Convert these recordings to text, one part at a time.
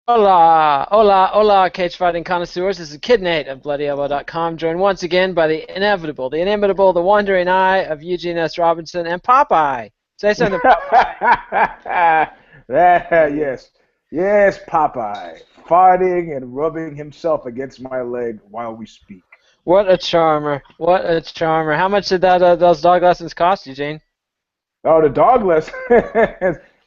Hola, hola, hola, cage fighting connoisseurs. This is Kid Nate of BloodyElbow.com, joined once again by the inevitable, the inimitable, the wandering eye of Eugene S. Robinson and Popeye. Say something, Popeye. Yes, yes, Popeye, farting and rubbing himself against my leg while we speak. What a charmer. What a charmer. How much did those dog lessons cost, Eugene? Oh, the dog lesson.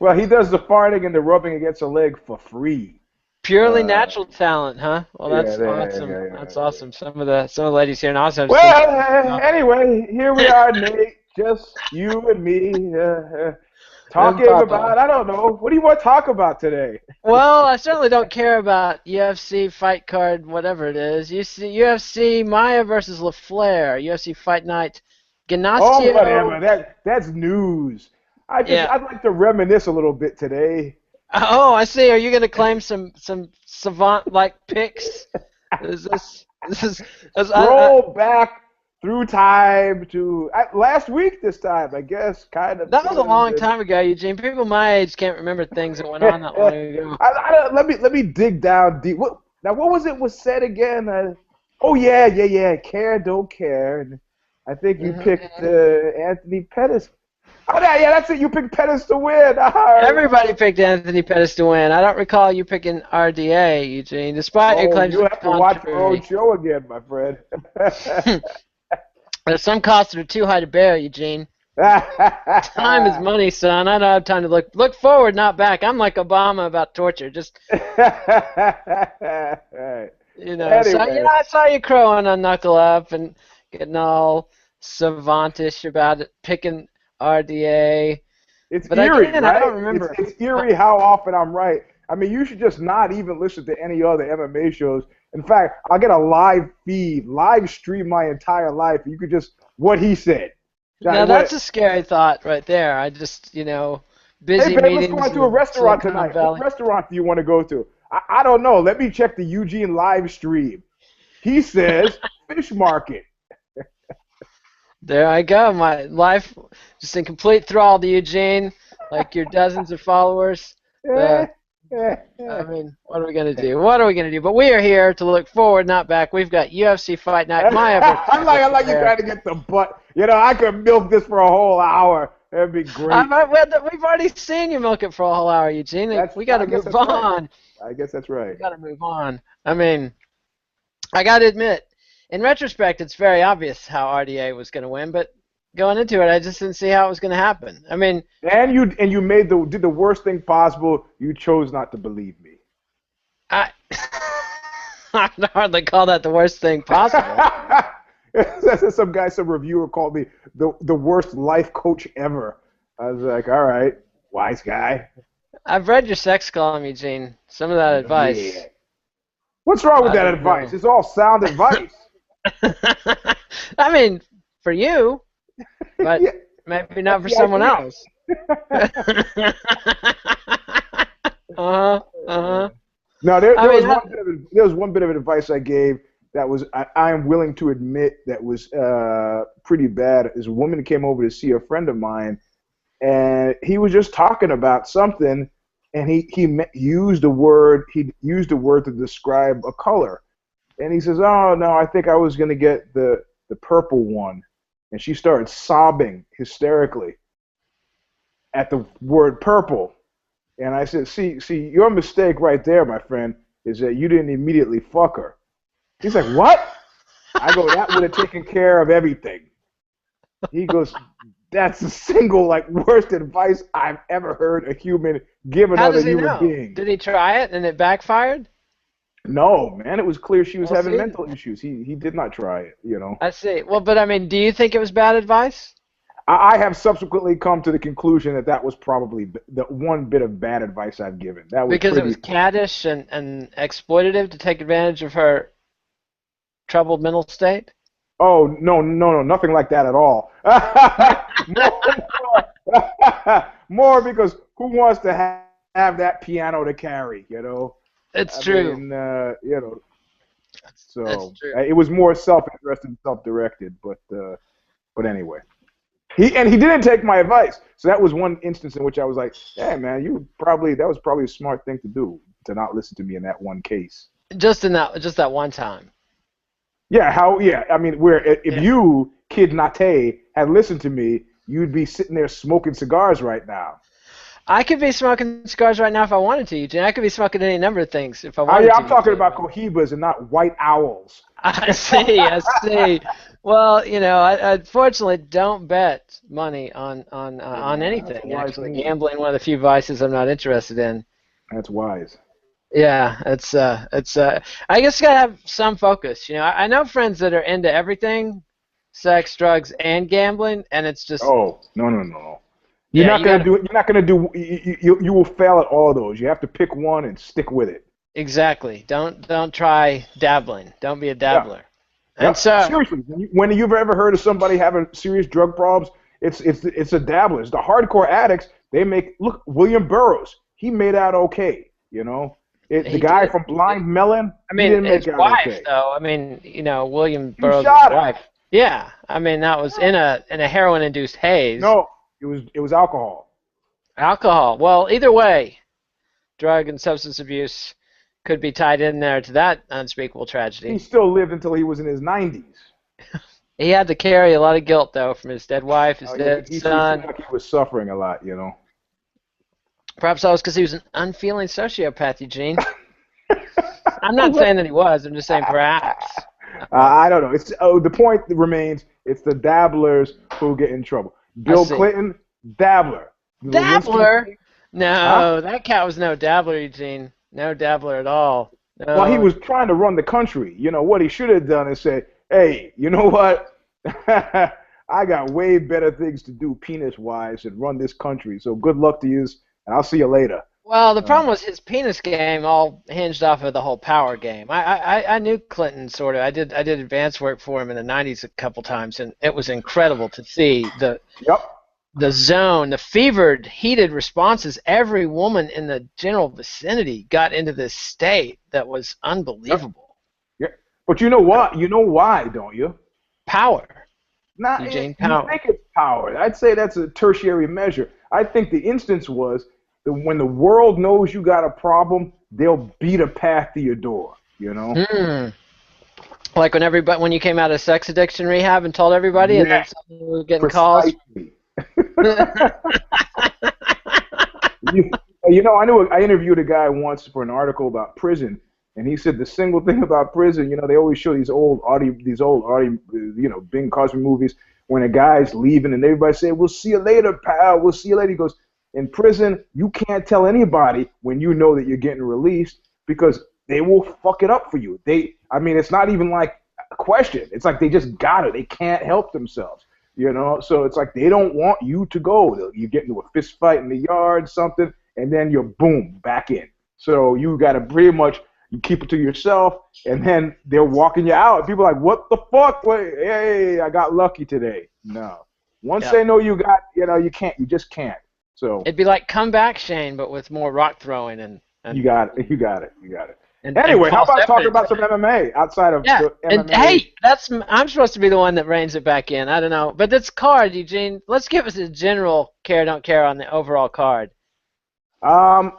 Well, he does the farting and the rubbing against the leg for free. Purely Uh, natural talent, huh? Well, yeah, that's yeah, awesome. yeah, That's yeah. awesome. Some of the ladies here in Austin have seen. Well, anyway, here we are, Nate. Just you and me And talking Popeye. about, I don't know, what do you want to talk about today? Well, I certainly don't care about UFC fight card, whatever it is. You see, UFC Maia versus LaFlare, UFC Fight Night, Oh, whatever. Gnacio. That's news. Yeah. I'd like to reminisce a little bit today. Oh, I see. Are you going to claim some savant like picks? Is this is Scroll back through time to last week this time, I guess, kind of, that was a sort of. long time ago, Eugene. People my age can't remember things that went on that long ago. Let me dig down deep. What was it was said again? Oh yeah, yeah, yeah. Care, don't care. And I think you picked Mhm. Anthony Pettis. Oh yeah, yeah, that's it. You picked Pettis to win. All right. Everybody picked Anthony Pettis to win. I don't recall you picking RDA, Eugene, despite your Oh, claims you to have to watch your own contrary. show again, my friend. There's some costs that are too high to bear, Eugene. Time is money, son. I don't have time to look forward, not back. I'm like Obama about torture. Just Right. so Anyway, I saw you crowing on Knuckle Up and getting all savantish about it, picking RDA. it's But eerie, again, I right? don't It's remember. it's eerie how often I'm right. I mean, you should just not even listen to any other MMA shows. In fact, I'll get a live feed, live stream my entire life. You could just what he said. Now that's What? a scary thought right there. I just, Hey, busy babe, let's go meetings out in to a the restaurant Silicon tonight. What Valley. restaurant do you want to go to? I don't know. Let me check the Eugene live stream. He says fish market. There I go. My life just in complete thrall to Eugene, like your dozens of followers. Eh, The eh, I eh. mean, what are we gonna do? What are we gonna do? But we are here to look forward, not back. We've got UFC Fight Night, Maia versus I like you LaFlare. trying to get the butt. You know, I could milk this for a whole hour. That'd be great. We've already seen you milk it for a whole hour, Eugene. Like, we got I to guess move that's right. on. I guess that's right. We got to move on. I mean, I got to admit, in retrospect, it's very obvious how RDA was going to win, but going into it, I just didn't see how it was going to happen. I mean, And you did the worst thing possible. You chose not to believe me. I I'd hardly call that the worst thing possible. Some reviewer called me the worst life coach ever. I was like, all right, wise guy. I've read your sex column, Eugene. Some of that Yeah. advice, What's wrong with I that don't advice? know. It's all sound advice. I mean, for you, but Yeah, maybe not that's for the someone idea. else. Uh-huh. Uh-huh. No, I mean, there was one bit of advice I gave that was I am willing to admit that was pretty bad. This woman came over to see a friend of mine, and he was just talking about something, and he used a word to describe a color, and he says, "Oh no, I think I was going to get the purple one," and she started sobbing hysterically at the word purple. And I said, see, your mistake right there, my friend, is that you didn't immediately fuck her. He's like, what? I go, that would have taken care of everything. He goes, that's the single worst advice I've ever heard a human give how another does he human know? being. Did he try it and it backfired? No, man, it was clear she was Well, having see, mental issues. He did not try it, you know. I see. Well, but I mean, do you think it was bad advice? I have subsequently come to the conclusion that that was probably the one bit of bad advice I've given. That was Because it pretty. was caddish and exploitative to take advantage of her troubled mental state? Oh no, no, no, nothing like that at all. More because who wants to have that piano to carry? You know, It's I true. mean, you know. It's So true. it was more self-interested and self-directed, but anyway. he didn't take my advice. So that was one instance in which I was like, "Yeah, man, that was probably a smart thing to do to not listen to me in that one case." Just that one time. Yeah, yeah. I mean, where if Yeah. you, Kid Nate, had listened to me, you'd be sitting there smoking cigars right now. I could be smoking cigars right now if I wanted to, Eugene. I could be smoking any number of things if I wanted Yeah, to, I'm talking Eugene. about cohibas and not white owls. I see, I see. Well, I unfortunately don't bet money on Yeah, that's a anything. wise Actually, move. gambling one of the few vices I'm not interested in. That's wise. Yeah, it's. I guess you gotta have some focus. I know friends that are into everything, sex, drugs, and gambling, and it's just Oh, no, no, no. You're yeah, not you gonna gotta do it. You're not gonna do. You will fail at all of those. You have to pick one and stick with it. exactly. Don't try dabbling. Don't be a Yeah. dabbler. And Yep. so Seriously, when you've ever heard of somebody having serious drug problems, it's a dabblers. The hardcore addicts, they make look. William Burroughs, he made out okay. The he guy did. from He did. Blind Melon, I he mean, didn't his make out wife, okay. though. I mean, William He Burroughs' shot her. wife. Yeah, I mean that was in a heroin-induced haze. No, it was alcohol. Alcohol. Well, either way, drug and substance abuse could be tied in there to that unspeakable He tragedy. still lived until he was in his 90s. He had to carry a lot of guilt, though, from his dead wife, his dead He seemed son. like he was suffering a lot. Perhaps that was because he was an unfeeling sociopath, Eugene. I'm not saying that he was. I'm just saying perhaps. I don't know. The point remains. It's the dabblers who get in trouble. I Bill see. Clinton, dabbler. Dabbler? Lewinsky, huh? No, that cat was no dabbler, Eugene. No dabbler at all. Well, he No. was trying to run the country. What he should have done is say, "Hey, you know what? I got way better things to do, penis-wise, than run this country. So good luck to you, and I'll see you later." Well, the Uh, problem was his penis game all hinged off of the whole power game. I knew Clinton sort of. I did advance work for him in the '90s a couple times, and it was incredible to see yep. the zone, the fevered, heated responses. Every woman in the general vicinity got into this state that was Yep. unbelievable. Yep. But you know what? You know why, don't you? Power, Not Eugene, you power. think it's power. I'd say that's a tertiary measure. I think the instance was that when the world knows you got a problem, they'll beat a path to your door. Hmm. Like when you came out of sex addiction rehab and told everybody, and then Yeah, suddenly we were getting calls. precisely. You, I interviewed a guy once for an article about prison, and he said the single thing about prison, they always show these old Bing Cosby movies when a guy's leaving and everybody say, "We'll see you later, pal. We'll see you later." He goes, "In prison, you can't tell anybody when you know that you're getting released because they will fuck it up for you. It's not even like a question. It's like they just got it. They can't help themselves." So it's like they don't want you to go. You get into a fist fight in the yard, something, and then you're boom back in. So you got to pretty much you keep it to yourself, and then they're walking you out. People are like, "What the fuck? Wait, hey, I got lucky today." No, once Yeah. they know you got, you can't. You just can't. So It'd be like Come Back Shane, but with more rock throwing and you and got it. You got it. You got it. and Anyway, how false about talking evidence. about some MMA outside of Yeah, the and MMA? hey, I'm supposed to be the one that reins it back in. I don't know, but this card, Eugene. Let's give us a general care don't care on the overall card. Thank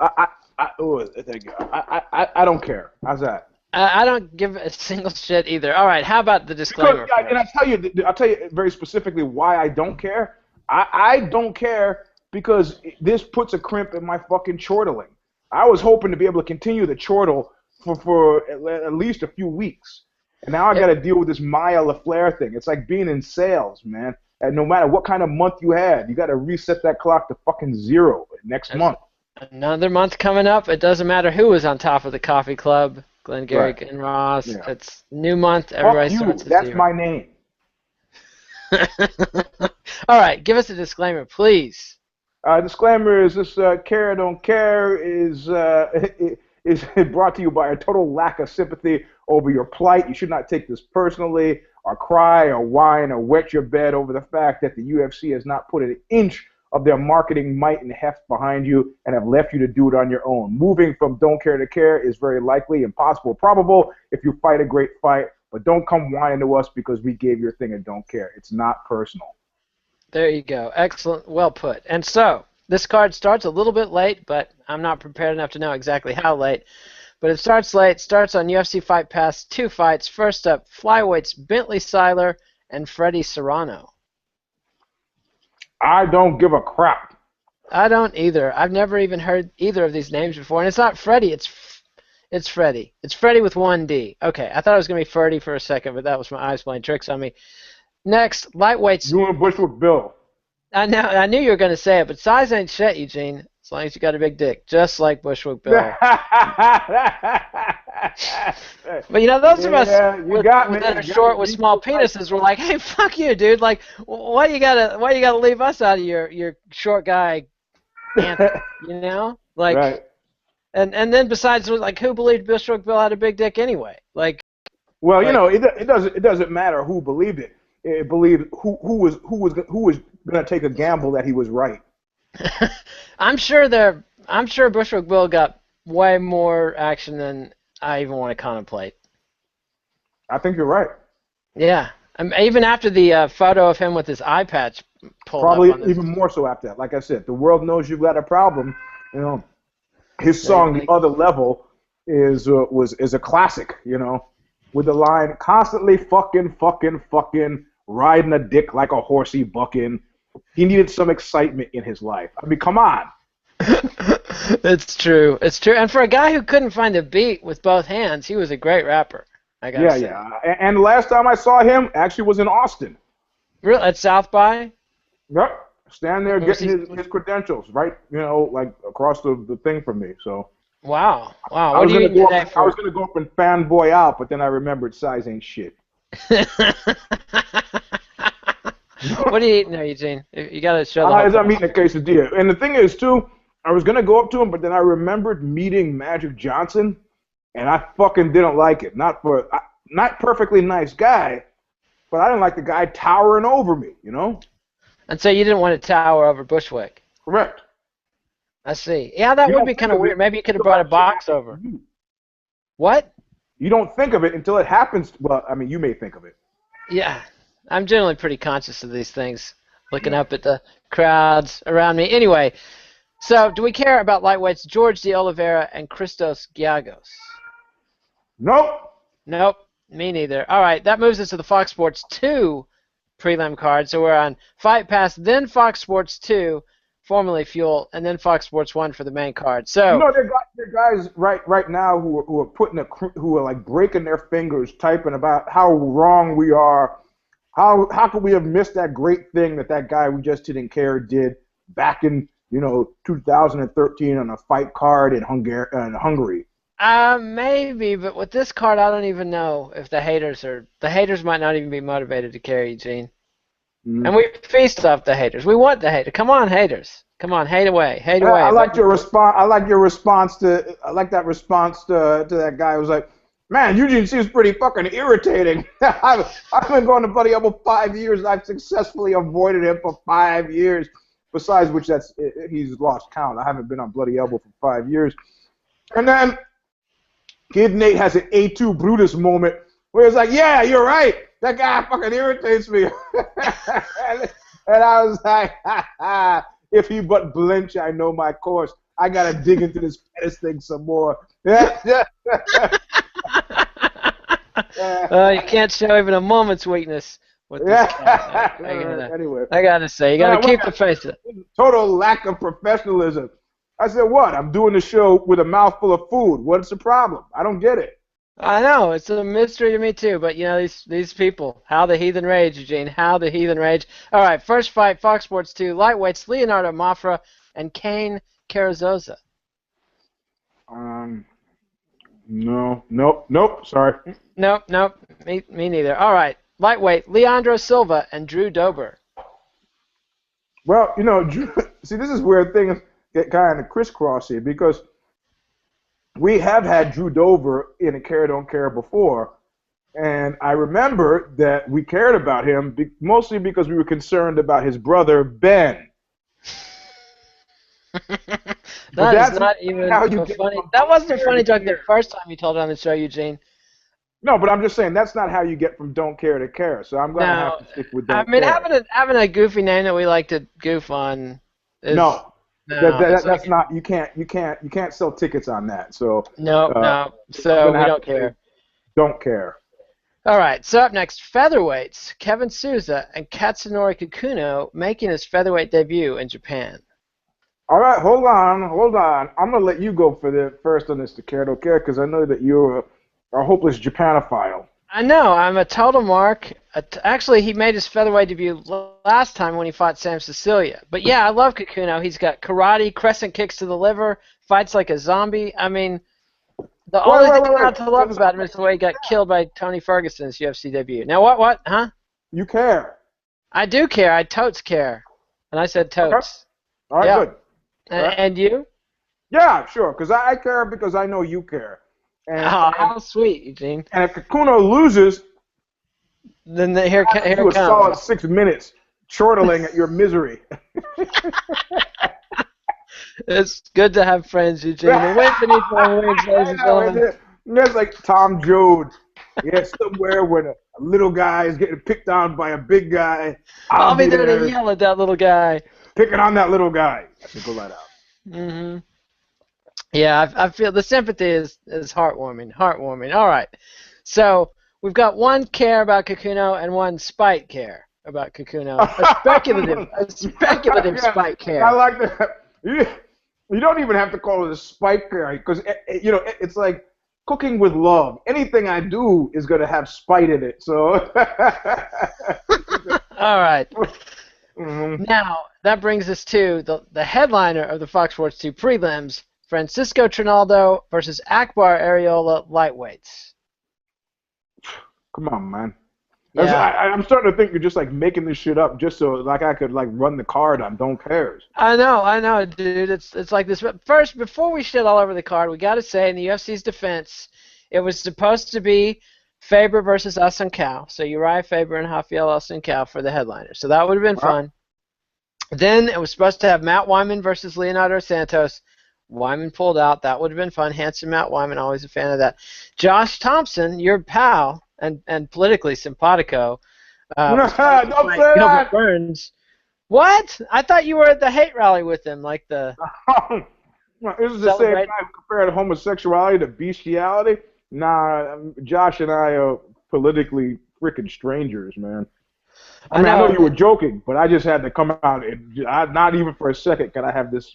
you. I don't care. How's that? I don't give a single shit either. All right, how about the Because, disclaimer and first? I'll tell you very specifically why I don't care. I don't care because this puts a crimp in my fucking chortling. I was hoping to be able to continue the chortle for at least a few weeks, and now I got to deal with this Maia LaFlare thing. It's like being in sales, man. And no matter what kind of month you had, you got to reset that clock to fucking zero next There's month. another month coming up. It doesn't matter who was on top of the coffee club, Glengarry Right. and Ross. Yeah. It's new month. Fuck Everybody you. starts at That's zero. my name. All right, give us a disclaimer, please. Disclaimer is this care or don't care is is brought to you by a total lack of sympathy over your plight. You should not take this personally or cry or whine or wet your bed over the fact that the UFC has not put an inch of their marketing might and heft behind you and have left you to do it on your own. Moving from don't care to care is very likely, impossible, probable if you fight a great fight, but don't come whining to us because we gave your thing a don't care. It's not personal. There you go. Excellent. Well put. And so, this card starts a little bit late, but I'm not prepared enough to know exactly how late. But it starts late. Starts on UFC Fight Pass. 2 fights. First up, flyweights Bentley Seiler and Freddie Serrano. I don't give a crap. I don't either. I've never even heard either of these names before. And it's not Freddie. It's Freddie. It's Freddie with one D. Okay, I thought it was going to be Ferdy for a second, but that was my eyes playing tricks on me. Next, lightweights. You and Bushwick Bill. I knew you were going to say it, but size ain't shit, Eugene. As long as you got a big dick, just like Bushwick Bill. But those of us that are short with small penises were like, "Hey, fuck you, dude! Like, why you gotta leave us out of your short guy anthem, Like, right. and then besides, like, who believed Bushwick Bill had a big dick anyway? Like, well, it doesn't matter who believed it. It believed who was going to take a gamble that he was right. I'm sure Bushwick Bill got way more action than I even want to contemplate. I think you're right. Yeah, even after the photo of him with his eye patch pulled probably up on even more so after that. Like I said, the world knows you've got a problem. His song "The Other Level" is a classic. With the line "constantly fucking riding a dick like a horsey bucking." He needed some excitement in his life. I mean, come on. It's true. It's true. And for a guy who couldn't find a beat with both hands, he was a great rapper. I gotta say. Yeah. And the last time I saw him actually was in Austin. Really? At South by? Yep. Standing there getting his credentials, right? Like across the thing from me. So. Wow. What I was do you eat today for? I was gonna go up and fanboy out, but then I remembered size ain't shit. What are you eating there, Eugene? You gotta show the whole I'm eating a quesadilla. And the thing is, too, I was gonna go up to him, but then I remembered meeting Magic Johnson, and I fucking didn't like it. Not perfectly nice guy, but I didn't like the guy towering over me. And so you didn't want to tower over Bushwick. Correct. I see. Yeah, that would be kind of weird. Maybe you could have brought a box over. What? You don't think of it until it happens. Well, I mean, you may think of it. Yeah. I'm generally pretty conscious of these things, looking up at the crowds around me. Anyway, so do we care about lightweights George de Oliveira and Christos Giagos? Nope. Me neither. All right, that moves us to the Fox Sports 2 prelim card. So we're on Fight Pass, then Fox Sports 2, formerly Fuel, and then Fox Sports 1 for the main card. So there are guys right now who are like breaking their fingers typing about how wrong we are. How could we have missed that great thing that guy we just didn't care did back in 2013 on a fight card in Hungary? Maybe, but with this card, I don't even know if the haters might not even be motivated to carry, Gene. Mm-hmm. And we feast off the haters. We want the haters. Come on, haters. Come on, hate away. I like your response. I like that response to that guy who was like, "Man, Eugene seems pretty fucking irritating." I've been going to Bloody Elbow 5 years, and I've successfully avoided him for 5 years. Besides which, he's lost count. I haven't been on Bloody Elbow for 5 years. And then Kid Nate has an A2 Brutus moment where he's like, "Yeah, you're right. That guy fucking irritates me." and I was like, "If he but blench, I know my course. I gotta dig into this Pettis thing some more." You can't show even a moment's weakness with this guy. Anyway, I gotta say, you gotta keep the face up. Total lack of professionalism. I said, "What? I'm doing the show with a mouthful of food. What's the problem? I don't get it." I know, it's a mystery to me too, but these people, how the heathen rage, Eugene, how the heathen rage. All right, first fight, Fox Sports 2, lightweights, Leonardo Mafra and Kane Carrizosa. Nope, sorry. Nope, me neither. All right, lightweight, Leandro Silva and Drew Dober. Well, see, this is where things get kind of crisscross here, because we have had Drew Dober in a Care Don't Care before, and I remember that we cared about him mostly because we were concerned about his brother, Ben. That's not even funny. That wasn't a funny joke the first time you told it on the show, Eugene. No, but I'm just saying that's not how you get from don't care to care. So I'm gonna have No, to stick with I don't mean care. having a goofy name that we like to goof on is No, no. It's that's like not. You can't sell tickets on that. So nope, uh, no. I'm So gonna we have don't to say care. don't care. All right. So up next, featherweights: Kevin Souza and Katsunori Kikuno making his featherweight debut in Japan. All right, hold on. I'm gonna let you go for the first on this, to care don't care, because I know that you're a hopeless Japanophile. I know. I'm a total mark. Actually, he made his featherweight debut last time when he fought Sam Cecilia. But yeah, I love Kikuno. He's got karate, crescent kicks to the liver, fights like a zombie. I mean, the Wait, only wait, thing wait, wait. not to love about him is the way he got killed by Tony Ferguson's UFC debut. Now, what? Huh? You care. I do care. I totes care. And I said Okay. totes. All right, Yeah. good. All right. And you? Yeah, sure. Because I care because I know you care. And Oh, and how sweet, Eugene. and if Kakuno loses, Then I have here you it a solid comes. 6 minutes chortling at your misery. It's good to have friends, Eugene. The wind beneath my wings, ladies I and know, isn't gentlemen. it? That's like Tom Joad. Yeah, somewhere when a little guy is getting picked on by a big guy, I'll I'll be be there to there yell at that little guy. picking on that little guy. I should go that out. Hmm. Yeah, I feel the sympathy is heartwarming. Heartwarming. All right. So we've got one care about Kakuno and one spite care about Kakuno. A speculative Yeah, spite I care. like that. You don't even have to call it a spike guy because it's like cooking with love. Anything I do is going to have spite in it. So, All right. Mhm. Now that brings us to the headliner of the Fox Sports 2 prelims: Francisco Trinaldo versus Akbar Ariola lightweights. Come on, man. Yeah. I'm starting to think you're just like making this shit up just so like I could like run the card on Don't Cares. I know, dude. It's like this. But first, before we shit all over the card, we got to say, in the UFC's defense, it was supposed to be Faber versus Asankao. So Uriah Faber and Rafael Asankao for the headliner. So that would have been All right. fun. Then it was supposed to have Matt Wyman versus Leonardo Santos. Wyman pulled out. That would have been fun. Handsome Matt Wyman, always a fan of that. Josh Thompson, your pal and politically simpatico, was supposed to Don't fight say Gilbert that. Burns. What? I thought you were at the hate rally with him, like the This is the same celebrate. guy who compared homosexuality to bestiality. Nah, Josh and I are politically freaking strangers, man. I I mean, I know know. you were joking, but I just had to come out and not even for a second can I have this,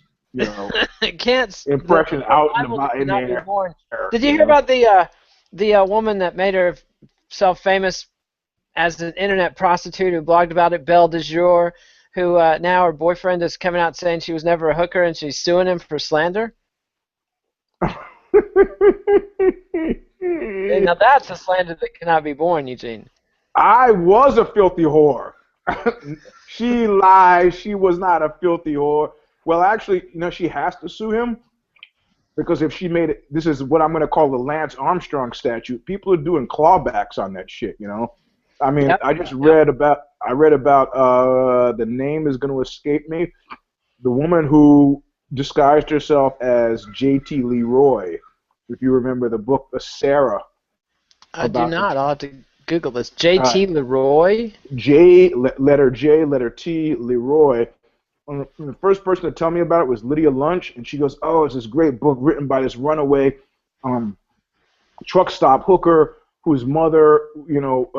Can't impression the out rival that in the cannot be air. born. Did you You hear know? about the woman that made herself famous as an internet prostitute who blogged about it, Belle de Jour, who now her boyfriend is coming out saying she was never a hooker and she's suing him for slander? Hey, now that's a slander that cannot be borne, Eugene. I was a filthy whore. She lies. She was not a filthy whore. Well, actually, she has to sue him because if she made it, this is what I'm going to call the Lance Armstrong statute. People are doing clawbacks on that shit. I mean, Yep. I read about the name is going to escape me. The woman who disguised herself as J.T. Leroy, if you remember the book Sarah I do about the not. I'll have to Google this. uh, J.T. Leroy? Letter J, letter T, Leroy. The first person to tell me about it was Lydia Lunch, and she goes, "Oh, it's this great book written by this runaway um, truck stop hooker whose mother, who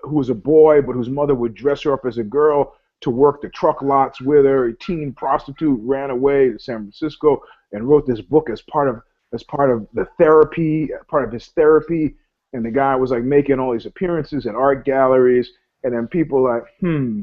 was a boy, but whose mother would dress her up as a girl to work the truck lots with her. A teen prostitute ran away to San Francisco and wrote this book as part of the therapy, part of his therapy. And the guy was like making all these appearances in art galleries, and then people like, hmm.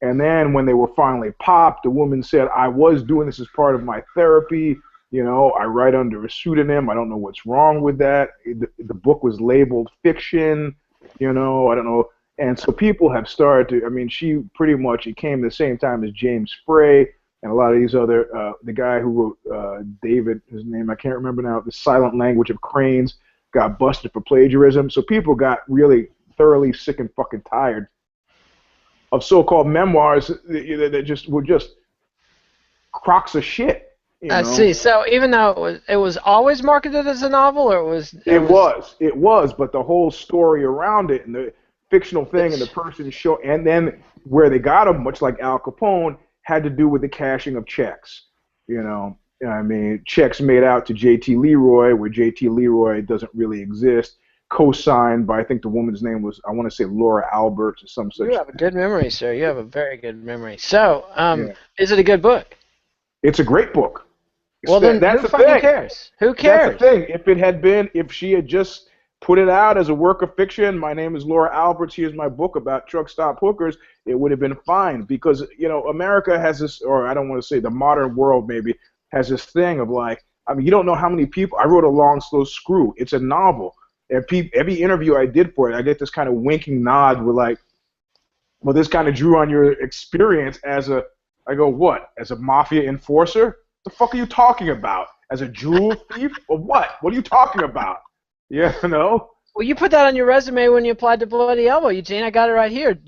And then when they were finally popped, the woman said, I was doing this as part of my therapy. I write under a pseudonym. I don't know what's wrong with that. The book was labeled fiction. I don't know. And so people have started to, I mean, she pretty much, it came the same time as James Frey and a lot of these other, the guy who wrote David, his name, I can't remember now, The Silent Language of Cranes, got busted for plagiarism. So people got really thoroughly sick and fucking tired of so-called memoirs that just were just crocks of shit. You I know. see. So even though it was always marketed as a novel, or It was, but the whole story around it and the fictional thing and the it's, person show, and then where they got him, much like Al Capone, had to do with the cashing of checks. You know, I mean, checks made out to J.T. Leroy, where J.T. Leroy doesn't really exist, co-signed by I think the woman's name was I want to say Laura Alberts or some you such have a thing. good memory, sir. You have a very good memory. So, Yeah, is it a good book? it's a great book. Well, then That's who the fucking thing. cares? Who That's the cares? thing. If she had just put it out as a work of fiction, my name is Laura Alberts, here's my book about truck stop hookers, it would have been fine. Because, America has this, or I don't want to say the modern world maybe, has this thing of like, I mean, you don't know how many people, I wrote A Long Slow Screw. It's a novel. And every interview I did for it, I get this kind of winking nod with like, well, this kind of drew on your experience I go, what? As a mafia enforcer? The fuck are you talking about? As a jewel thief or what? What are you talking about? Yeah, no. Well, you put that on your resume when you applied to Bloody Elbow, Eugene. I got it right here.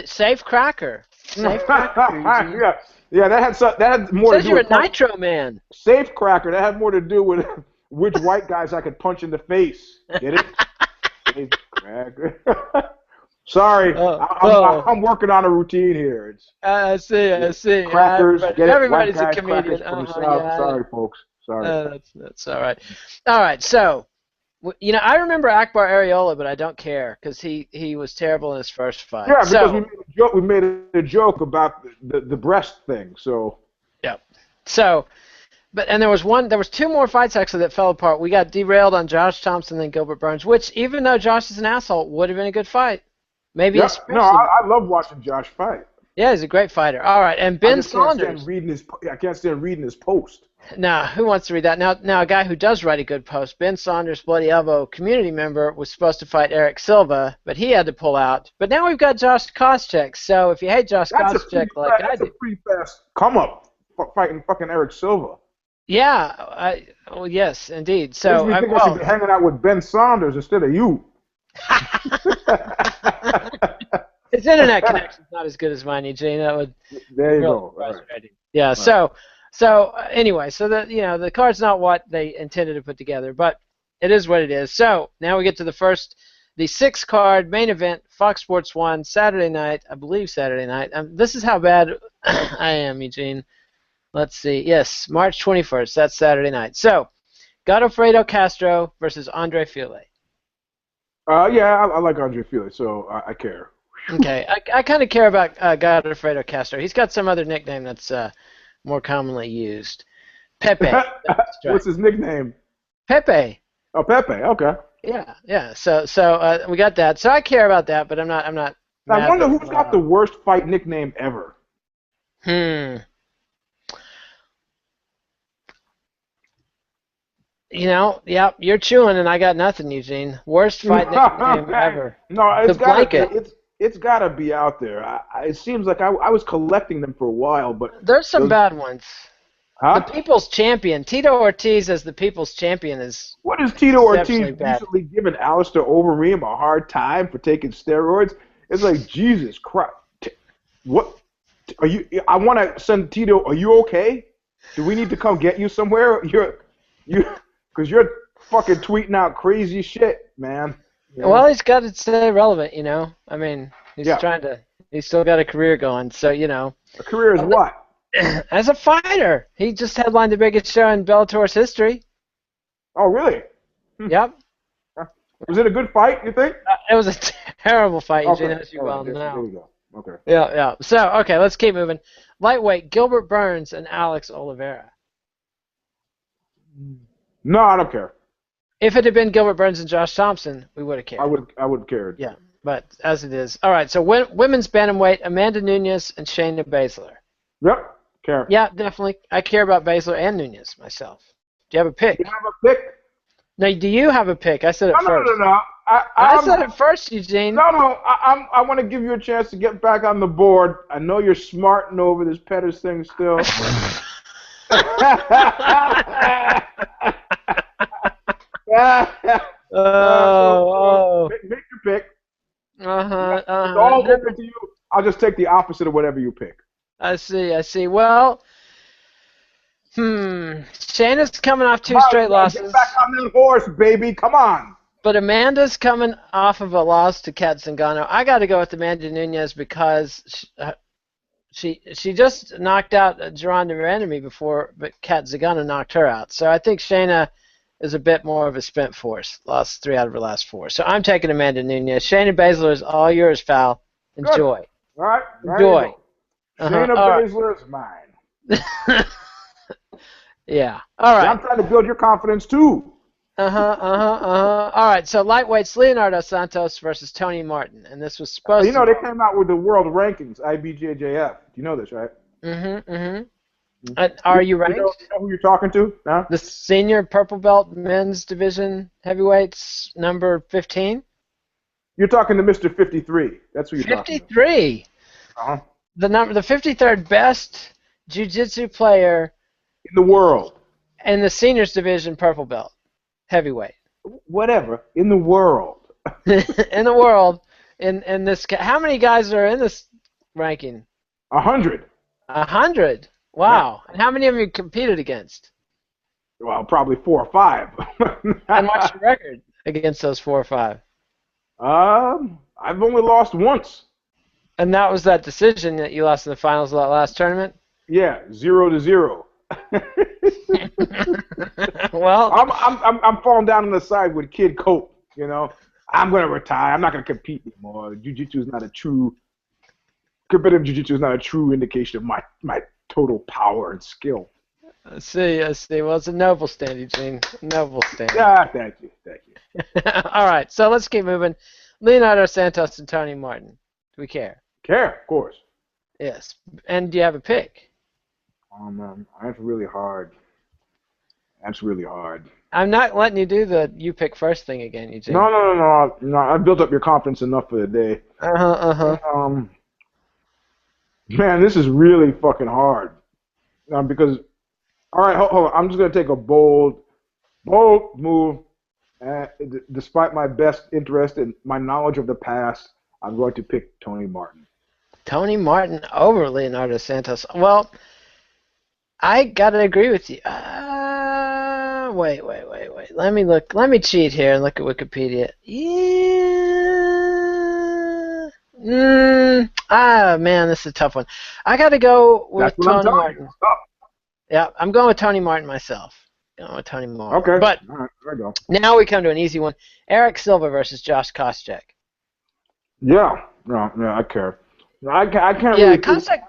Safe cracker. Safe cracker, Eugene. yeah, yeah. That had It more to says do you're with a Nitro man. safe cracker. That had more to do with which white guys I could punch in the face. Get it? Safe cracker. Sorry, Oh, I'm working on a routine here. I see, Yeah. I see. Crackers, get it? White Everybody's a guys, crackers comedian. from the Uh-huh, South. yeah. Sorry, folks. Sorry. That's all right. All right, so I remember Akbar Areola, but I don't care because he was terrible in his first fight. Yeah, because we So made a joke. We made a joke about the breast thing. So yeah, so and there was two more fights actually that fell apart. We got derailed on Josh Thompson and Gilbert Burns, which even though Josh is an asshole, would have been a good fight. Maybe yeah, no, especially. I love watching Josh fight. Yeah, he's a great fighter. All right, and I Ben just can't stand Saunders. reading his. I can't stand reading his post. Now, who wants to read that? Now, a guy who does write a good post, Ben Saunders, Bloody Elbow community member, was supposed to fight Eric Silva, but he had to pull out. But now we've got Josh Koscheck. So if you hate Josh Koscheck like I That's a do, pretty fast come up fighting fucking Eric Silva. yeah, well, yes, indeed. Makes So me think I should be hanging out with Ben Saunders instead of you. his internet connection's not as good as mine, Eugene. That would There you really go. frustrating. Right. Yeah. Right. So anyway, so the card's not what they intended to put together, but it is what it is. So now we get to the 6-card main event, Fox Sports 1, Saturday night, I believe Saturday night. This is how bad I am, Eugene. Let's see. Yes, March 21st. That's Saturday night. So, Godofredo Castro versus Andre Fili. Yeah, I like Andre Felix, so I care. Okay, I kind of care about Godofredo Castro. He's got some other nickname that's more commonly used. Pepe. What's his nickname? Pepe. Oh, Pepe. Okay. Yeah. So we got that. So I care about that, but I'm not. I wonder who's got the worst fight nickname ever. Yeah, you're chewing and I got nothing, Eugene. Worst fight nickname ever. No, it's gotta be out there. It seems like I was collecting them for a while, but There's some bad ones. Huh? The People's Champion, Tito Ortiz as the People's Champion is. What is Tito Ortiz bad. recently giving Alistair Overeem a hard time for taking steroids? It's like Jesus Christ. What are you? I want to send Tito. Are you okay? Do we need to come get you somewhere? Because you're fucking tweeting out crazy shit, man. Yeah. Well, he's got to stay relevant, I mean, he's he's still got a career going, so, A career is what? As a fighter. He just headlined the biggest show in Bellator's history. Oh, really? Yep. Was it a good fight, you think? It was a terrible fight, Eugene, Okay. as you well know. There we go. Okay. Yeah. So, okay, let's keep moving. Lightweight, Gilbert Burns and Alex Oliveira. No, I don't care. If it had been Gilbert Burns and Josh Thompson, we would have cared. I would have cared. Yeah, but as it is. All right, so women's bantamweight, Amanda Nunes and Shayna Baszler. Yep, care. Yeah, definitely. I care about Baszler and Nunes myself. Do you have a pick? You have a pick? No, do you have a pick? I said it first. No. I said it first, Eugene. No. I want to give you a chance to get back on the board. I know you're smarting over this Pettis thing still. Make your pick. It's all open to you. I'll just take the opposite of whatever you pick. I see. Well, Shayna's coming off two Come straight on, get losses, back on that horse, baby. Come on. but Amanda's coming off of a loss to Kat Zingano. I got to go with Amanda Nunes because she just knocked out Geronda Randomy before, but Kat Zingano knocked her out. So I think Shayna is a bit more of a spent force. Lost 3 out of her last 4. So I'm taking Amanda Nunes. Shayna Baszler is all yours, pal. Good. Enjoy. All right. Enjoy. Shayna All Baszler is mine. right. Yeah. All right. Yeah, I'm trying to build your confidence too. All right. So lightweights: Leonardo Santos versus Tony Martin, and this was supposed You know, to. they came out with the world rankings, IBJJF. You know this, right? Are you ranked? You know who you're talking to? No? The senior purple belt men's division heavyweights, number 15. You're talking to Mr. 53. That's who you're talking to. 53. Uh-huh. The 53rd best jiu-jitsu player In the world. in the seniors division purple belt heavyweight. Whatever. In the world. In the world, in this, how many guys are in this ranking? 100. 100. Wow. Yeah. And how many of you competed against? Well, probably 4 or 5. And what's your record against those 4 or 5? I've only lost once. And that was that decision that you lost in the finals of that last tournament? Yeah, 0-0. Well, I'm falling down on the side with Kid Cope. You know, I'm gonna retire. I'm not gonna compete anymore. Jiu-jitsu is not a true competitive. Jiu-jitsu is not a true indication of my total power and skill. I see. Well, it's a noble stand, Eugene. Noble stand. Yeah, thank you. All right, so let's keep moving. Leonardo Santos and Tony Martin. Do we care? Care, of course. Yes. And do you have a pick? That's really hard. I'm not letting you do the you pick first thing again, Eugene. No. I built up your confidence enough for the day. Man, this is really fucking hard. Because, all right, hold on. I'm just gonna take a bold move. Despite my best interest and my knowledge of the past, I'm going to pick Tony Martin. Tony Martin over Leonardo Santos. Well, I gotta agree with you. Wait. Let me look. Let me cheat here and look at Wikipedia. Yeah. Man, this is a tough one. I gotta go with Tony Martin. Yeah, I'm going with Tony Martin myself. Okay. But all right, there I go. Now we come to an easy one. Eric Silva versus Josh Koscheck. Yeah. No, I care. I can't. Yeah, really Koscheck.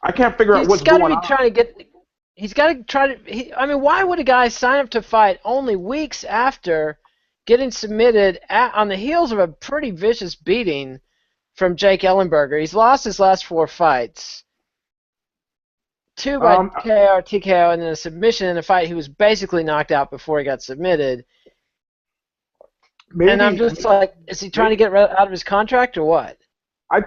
I can't figure out what's going on. He's got to try to. I mean, why would a guy sign up to fight only weeks after getting submitted on the heels of a pretty vicious beating from Jake Ellenberger? He's lost his last 4 fights. 2 by KO or TKO, and then a submission in a fight he was basically knocked out before he got submitted. And I'm just like, is he trying to get out of his contract or what?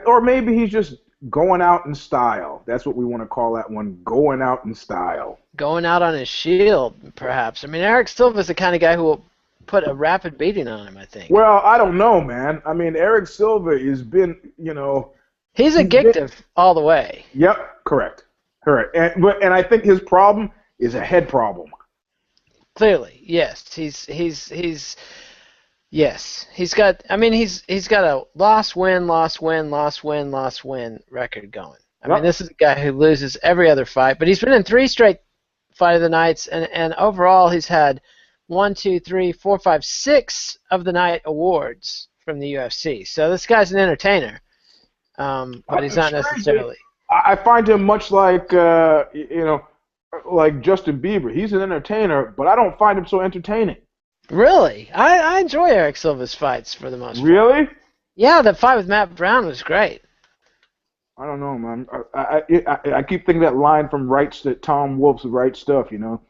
Or maybe he's just going out in style. That's what we want to call that one, going out in style. Going out on his shield, perhaps. I mean, Eric Silva's the kind of guy who will put a rapid beating on him, I think. Well, I don't know, man. I mean, Eric Silva has been, He's addictive all the way. Yep, correct. And I think his problem is a head problem. Clearly, yes. He's got a loss-win record going. I mean, this is a guy who loses every other fight, but he's been in 3 straight fight of the nights, and overall he's had 6 of the night awards from the UFC. So this guy's an entertainer, but he's not necessarily. I find him much like like Justin Bieber. He's an entertainer, but I don't find him so entertaining. Really? I enjoy Eric Silva's fights for the most part. Really? Yeah, the fight with Matt Brown was great. I don't know, man. I keep thinking that line from Tom Wolf's Right Stuff, You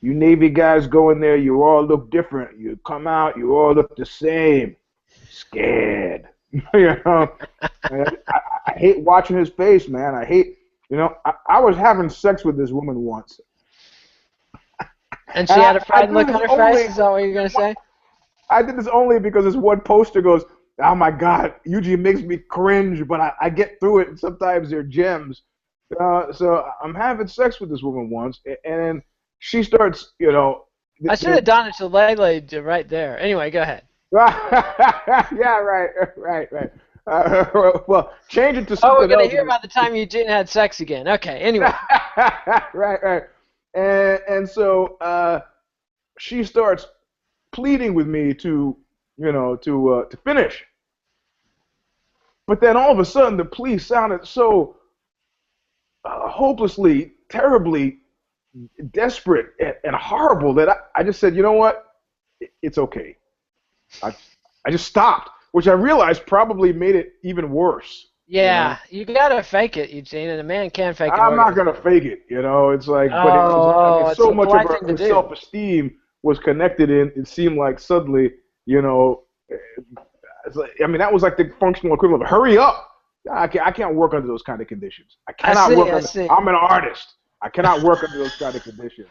Navy guys go in there, you all look different. You come out, you all look the same. Scared. I hate watching his face, man. I hate, I was having sex with this woman once. And she had a frightened look on her face? Is that what you're going to say? I did this only because this one poster goes, oh my God, Eugene makes me cringe, but I get through it, and sometimes they're gems. So I'm having sex with this woman once, and she starts, I should have done it to Lele right there. Anyway, go ahead. yeah, right. Well, change it to Oh, we're something gonna else. hear about the time Eugene had sex again. Okay. Anyway. Right. And so she starts pleading with me to, to finish. But then all of a sudden, the plea sounded so hopelessly, terribly desperate and horrible that I just said, you know what? It's okay. I, I just stopped, which I realized probably made it even worse. Yeah, you gotta fake it, Eugene, and a man can fake an I'm not orgasm. gonna fake it, It's like, but it was, I mean, It's so the much of polite thing to her do. self-esteem was connected in. It seemed like suddenly, it's like, I mean, that was like the functional equivalent of hurry up. I can't work under those kind of conditions. I I cannot see, work I under. see. I'm an artist. I cannot work under those kind of conditions.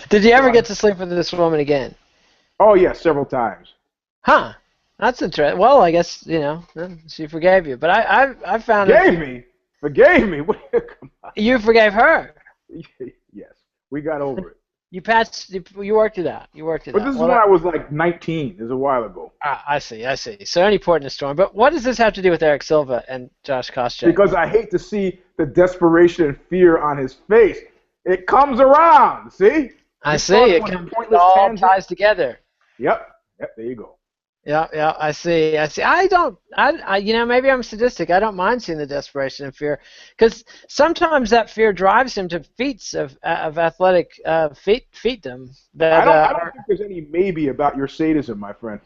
Did you So ever get to sleep with this woman again? oh yeah, several times. Huh? That's interesting. Well, I guess she forgave you, but I found if Forgave me. Forgave me. Come on. you forgave her, Yes, we got over it. you worked it out. You worked it But out. this is Well, when I was like 19. This is a while ago. I see, I see. So any port in a storm. But what does this have to do with Eric Silva and Josh Koscheck? Because I hate to see the desperation and fear on his face. It comes around. See? I You see. thought It was a comes, it pointless all tangent. ties together. Yep. There you go. Yeah, I see. I don't, maybe I'm sadistic. I don't mind seeing the desperation and fear, because sometimes that fear drives him to feats of athletic featdom that I don't think there's any maybe about your sadism, my friend.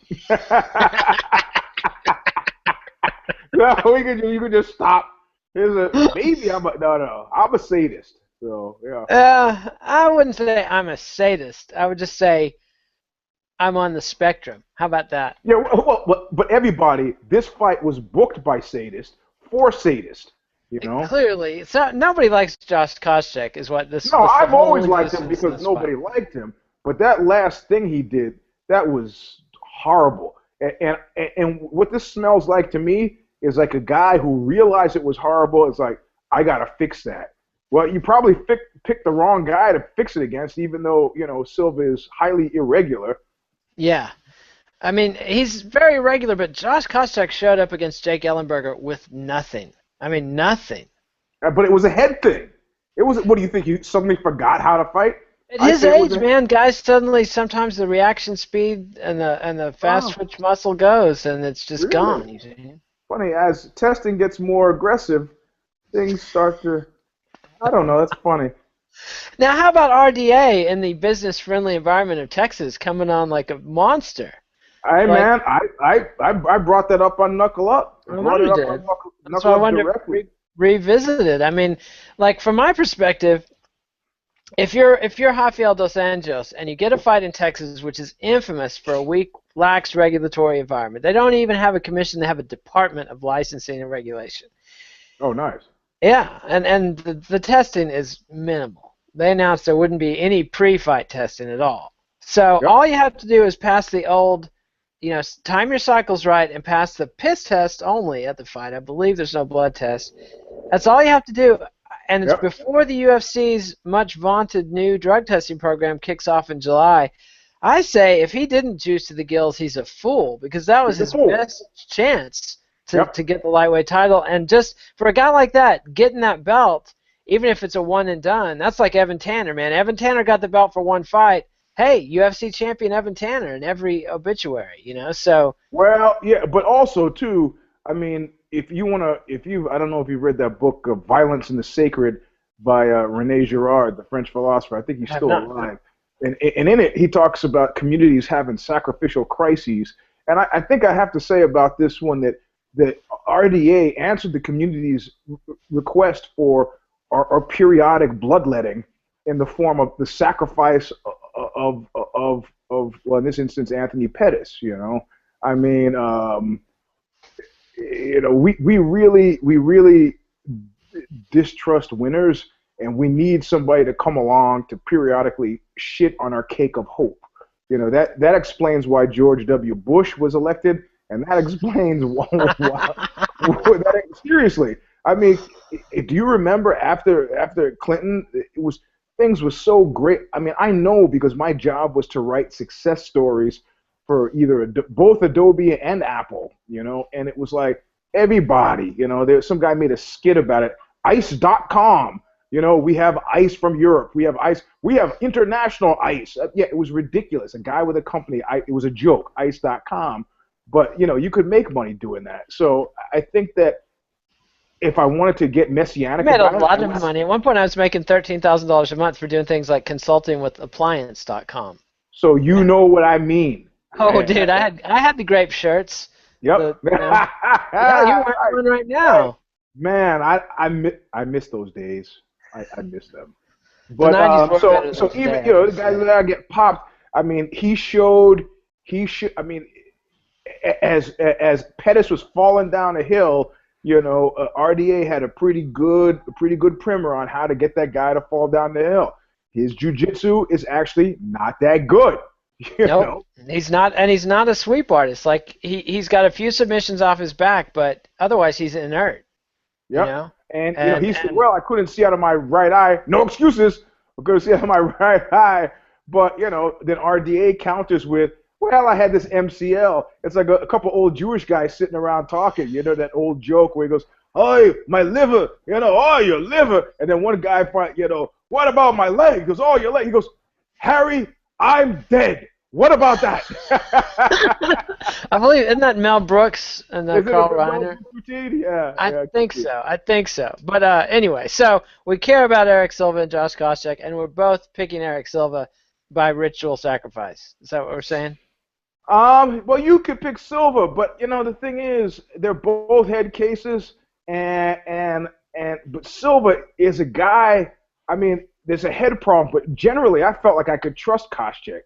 No, you could just stop. There's a maybe I'm a sadist. So yeah. I wouldn't say I'm a sadist. I would just say I'm on the spectrum. How about that? Yeah, but everybody, this fight was booked by sadists for sadists, Clearly, nobody likes Josh Koscheck, is what No, the I've whole always liked him existence of because this fight. nobody liked him. But that last thing he did, that was horrible. And what this smells like to me is like a guy who realized it was horrible. It's like, I gotta fix that. Well, you probably picked the wrong guy to fix it against, even though Silva is highly irregular. Yeah. I mean, he's very regular, but Josh Koscheck showed up against Jake Ellenberger with nothing. I mean, nothing. But it was a head thing. It was. What do you think? You suddenly forgot how to fight? At his age, man, guys suddenly sometimes the reaction speed and the fast twitch muscle goes, and it's just gone. You see? Funny, as testing gets more aggressive, things start to. I don't know. That's funny. Now, how about RDA in the business-friendly environment of Texas coming on like a monster? Man, I brought that up on Knuckle Up. I know you did. That's why I wanted to revisit it. I mean, like from my perspective, if you're Rafael dos Anjos and you get a fight in Texas, which is infamous for a weak, lax regulatory environment, they don't even have a commission; they have a department of licensing and regulation. Oh, nice. Yeah, and the testing is minimal. They announced there wouldn't be any pre-fight testing at all. So all you have to do is pass the old, time your cycles right and pass the piss test only at the fight. I believe there's no blood test. That's all you have to do. And it's before the UFC's much vaunted new drug testing program kicks off in July. I say if he didn't juice to the gills, he's a fool, because that was his best chance to get the lightweight title. And just for a guy like that, getting that belt, even if it's a one and done, that's like Evan Tanner, man. Evan Tanner got the belt for one fight. Hey, UFC champion Evan Tanner in every obituary, so. Well, yeah, but also, too, I mean, I don't know if you read that book, Violence and the Sacred, by René Girard, the French philosopher. I think he's still alive. And in it, he talks about communities having sacrificial crises. And I think I have to say about this one that RDA answered the community's request for or periodic bloodletting in the form of the sacrifice of well, in this instance, Anthony Pettis. I mean, we really distrust winners, and we need somebody to come along to periodically shit on our cake of hope. That explains why George W. Bush was elected, and that explains why seriously. I mean, do you remember after Clinton, things were so great. I mean, I know because my job was to write success stories for either both Adobe and Apple, and it was like everybody, there's some guy made a skit about it. Ice.com, we have ice from Europe. We have ice. We have international ice. Yeah, it was ridiculous. A guy with a company, it was a joke, ice.com. But, you could make money doing that. So I think that if I wanted to get messianic I made a about lot it, of money. At one point, I was making $13,000 a month for doing things like consulting with appliance.com. so you know what I mean. Oh, dude, I had the grape shirts. Yep. Yeah, you're wearing one right now. Man, I miss those days. I miss them. The But 90s were better so than even today, the guys that get popped. I mean, he should. I mean, as Pettis was falling down a hill, RDA had a pretty good primer on how to get that guy to fall down the hill. His jiu-jitsu is actually not that good. Nope, he's not, and he's not a sweep artist. Like he's got a few submissions off his back, but otherwise he's inert. Yep. And he said, well, I couldn't see out of my right eye. No excuses. I couldn't see out of my right eye. But, then RDA counters with, well, I had this MCL. It's like a couple old Jewish guys sitting around talking. That old joke where he goes, oh, my liver. Oh, your liver. And then one guy, what about my leg? He goes, oh, your leg. He goes, Harry, I'm dead. What about that? I believe, isn't that Mel Brooks and Carl Reiner? Yeah. I think so. But anyway, so we care about Eric Silva and Josh Koscheck, and we're both picking Eric Silva by ritual sacrifice. Is that what we're saying? Well, you could pick Silva, but the thing is, they're both head cases, but Silva is a guy. I mean, there's a head problem, but generally, I felt like I could trust Koscheck.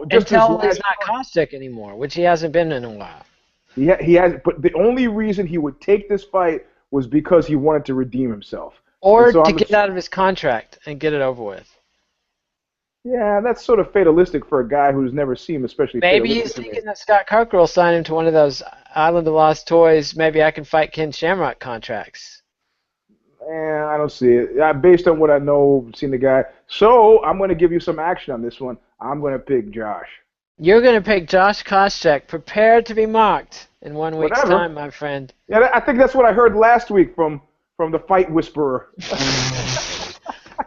Just until he's not Koscheck anymore, which he hasn't been in a while. He has, but the only reason he would take this fight was because he wanted to redeem himself, or to get out of his contract and get it over with. Yeah, that's sort of fatalistic for a guy who's never seen him, especially. Maybe he's thinking that Scott Coker will sign him to one of those Island of Lost Toys. Maybe I can fight Ken Shamrock contracts. I don't see it. Based on what I know, seen the guy. So I'm going to give you some action on this one. I'm going to pick Josh. You're going to pick Josh Koscheck. Prepare to be mocked in 1 week's time, my friend. Yeah, I think that's what I heard last week from the Fight Whisperer.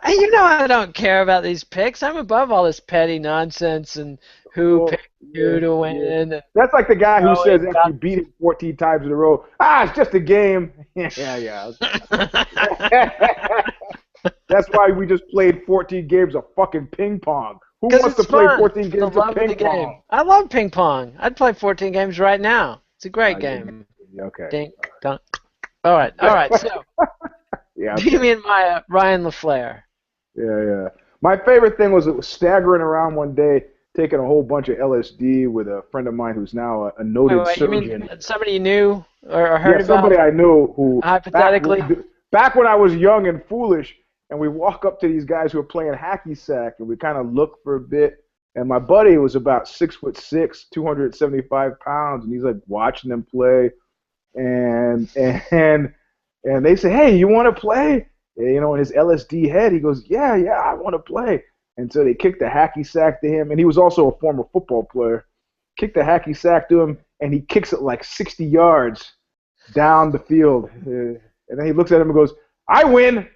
I don't care about these picks. I'm above all this petty nonsense and who picked who to win. Yeah. That's like the guy who says after you beat him 14 times in a row, it's just a game. Yeah. That's why we just played 14 games of fucking ping pong. Who wants to play 14 games of ping pong? I love ping pong. I'd play 14 games right now. It's a great game. Okay. Dink, dunk. All right. So, Demi and Maia, Ryan LaFlare. Yeah. My favorite thing was staggering around one day, taking a whole bunch of LSD with a friend of mine who's now a noted surgeon. You mean somebody you knew or heard about? Somebody I knew who hypothetically. Back when I was young and foolish, and we walk up to these guys who are playing hacky sack, and we kind of look for a bit. And my buddy was about 6'6", 275 pounds, and he's like watching them play, and they say, "Hey, you want to play?" In his LSD head, he goes, "Yeah, I want to play." And so they kicked the hacky sack to him, and he was also a former football player. Kicked the hacky sack to him, and he kicks it like 60 yards down the field. And then he looks at him and goes, "I win."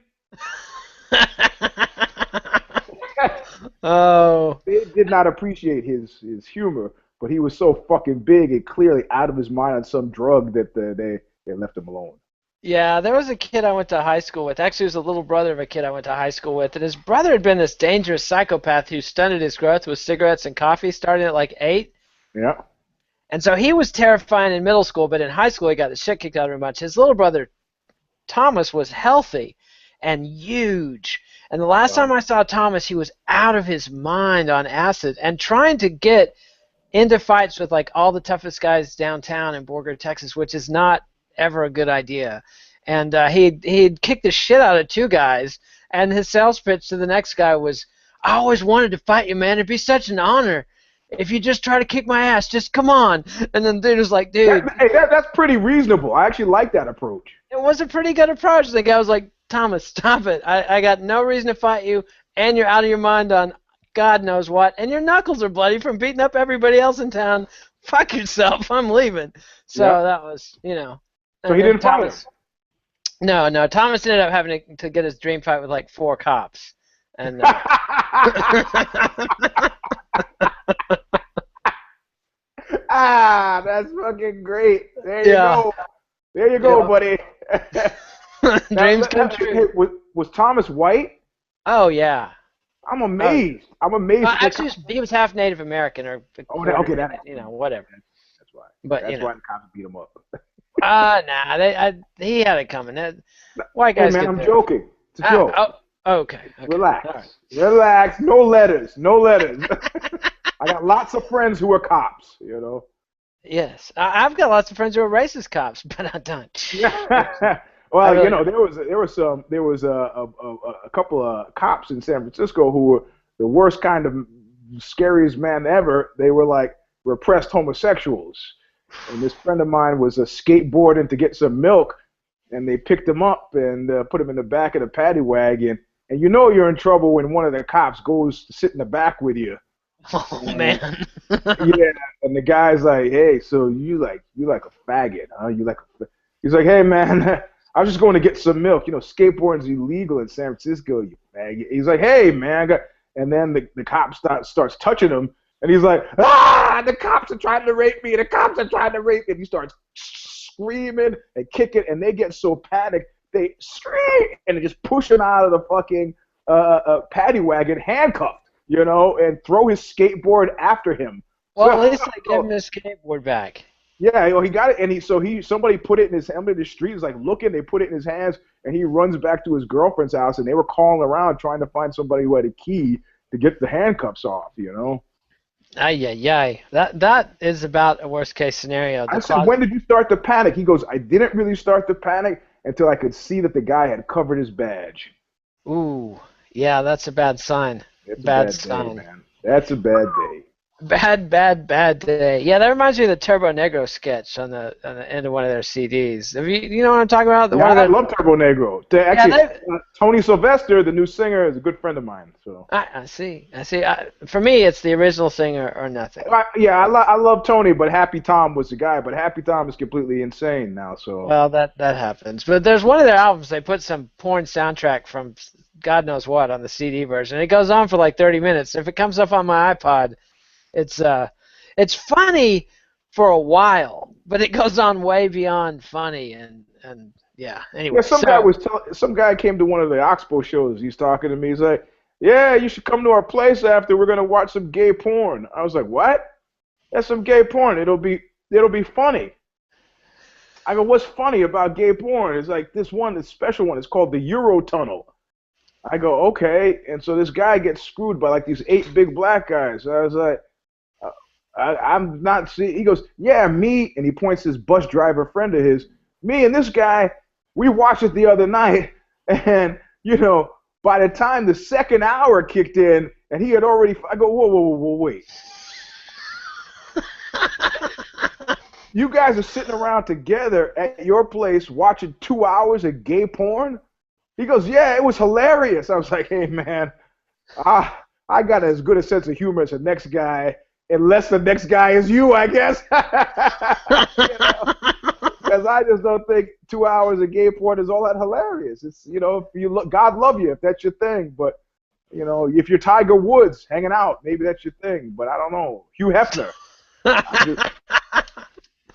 Oh. They did not appreciate his humor, but he was so fucking big and clearly out of his mind on some drug that they left him alone. Yeah, there was a kid I went to high school with. Actually, it was a little brother of a kid I went to high school with, and his brother had been this dangerous psychopath who stunted his growth with cigarettes and coffee, starting at like 8. Yeah. And so he was terrifying in middle school, but in high school he got the shit kicked out of him a bunch. His little brother, Thomas, was healthy and huge. And the last time I saw Thomas, he was out of his mind on acid and trying to get into fights with like all the toughest guys downtown in Borger, Texas, which is not ever a good idea. And he'd kicked the shit out of 2 guys, and his sales pitch to the next guy was, "I always wanted to fight you, man. It'd be such an honor." if you just try to kick my ass, just come on. And then they're just like, dude. That's pretty reasonable. I actually like that approach. It was a pretty good approach. The guy was like, Thomas, stop it. I got no reason to fight you, and you're out of your mind on God knows what, and your knuckles are bloody from beating up everybody else in town. Fuck yourself. I'm leaving. So that was, So he didn't fight him? No. Thomas ended up having to get his dream fight with like 4 cops. And that's fucking great. There you go. There you go, buddy. Dreams come true. Was Thomas white? Oh, yeah. I'm amazed. I'm amazed. Actually, he was half Native American or okay, whatever. That's why. But that's why the cops beat him up. Nah. He had it coming. White guys. Hey, man, I'm joking. It's a joke. Okay. Relax. Right. Relax. No letters. I got lots of friends who are cops. Yes, I've got lots of friends who are racist cops, but I don't. Well, there was a couple of cops in San Francisco who were the worst kind of scariest man ever. They were like repressed homosexuals, and this friend of mine was skateboarding to get some milk, and they picked him up and put him in the back of the paddy wagon. And you're in trouble when one of the cops goes to sit in the back with you. Oh man. Yeah, and the guy's like, "Hey, so you like a faggot, huh? He's like, "Hey man, I was just going to get some milk. Skateboarding's illegal in San Francisco, you faggot." He's like, "Hey man," and then the cop starts touching him, and he's like, "Ah, the cops are trying to rape me! The cops are trying to rape me!" And he starts screaming and kicking, and they get so panicked, they scream and they just push him out of the fucking paddy wagon, handcuffed. And throw his skateboard after him. Well, at least they gave him his skateboard back. Yeah, he got it, and somebody put it in his hand. The street was like looking. They put it in his hands, and he runs back to his girlfriend's house, and they were calling around trying to find somebody who had a key to get the handcuffs off. Ay. That is about a worst case scenario. I said, when did you start to panic? He goes, I didn't really start to panic until I could see that the guy had covered his badge. Ooh, yeah, that's a bad sign. That's bad a sign. day, man. That's a bad day. Bad day. Yeah, that reminds me of the Turbo Negro sketch on the end of one of their CDs. You know what I'm talking about? I love Turbo Negro. Tony Sylvester, the new singer, is a good friend of mine. So I see. For me, it's the original singer or nothing. I love Tony, but Happy Tom was the guy. But Happy Tom is completely insane now. So well, that happens. But there's one of their albums. They put some porn soundtrack from God knows what on the CD version. It goes on for like 30 minutes. If it comes up on my iPod, it's funny for a while, but it goes on way beyond funny and yeah. Anyway, some guy came to one of the Oxbow shows. He's talking to me. He's like, "Yeah, you should come to our place after. We're gonna watch some gay porn." I was like, "What? That's some gay porn. It'll be funny." I go, "What's funny about gay porn?" It's like this special one. It's called the Eurotunnel. I go, "Okay," and so this guy gets screwed by like these 8 big black guys. I was like, I'm not seeing. He goes, "Yeah, me," and he points to his bus driver friend of his. Me and this guy, we watched it the other night, and by the time the second hour kicked in, and he had already. I go, whoa, wait. You guys are sitting around together at your place watching 2 hours of gay porn? He goes, "Yeah, it was hilarious." I was like, "Hey, man, I got as good a sense of humor as the next guy, unless the next guy is you, I guess." Because I just don't think 2 hours of gay porn is all that hilarious. It's if you look, God love you if that's your thing, but if you're Tiger Woods hanging out, maybe that's your thing. But I don't know, Hugh Hefner.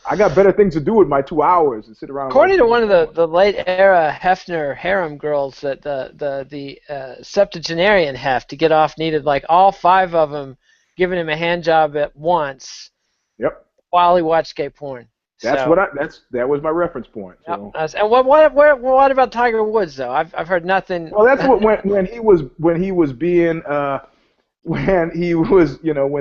I got better things to do with my 2 hours and sit around. According to one of the late era Hefner harem girls, that the septuagenarian heft to get off needed like all 5 of them giving him a hand job at once. Yep. While he watched gay porn. That was my reference point. So. Yep. And what about Tiger Woods though? I've heard nothing. Well, that's when he was being when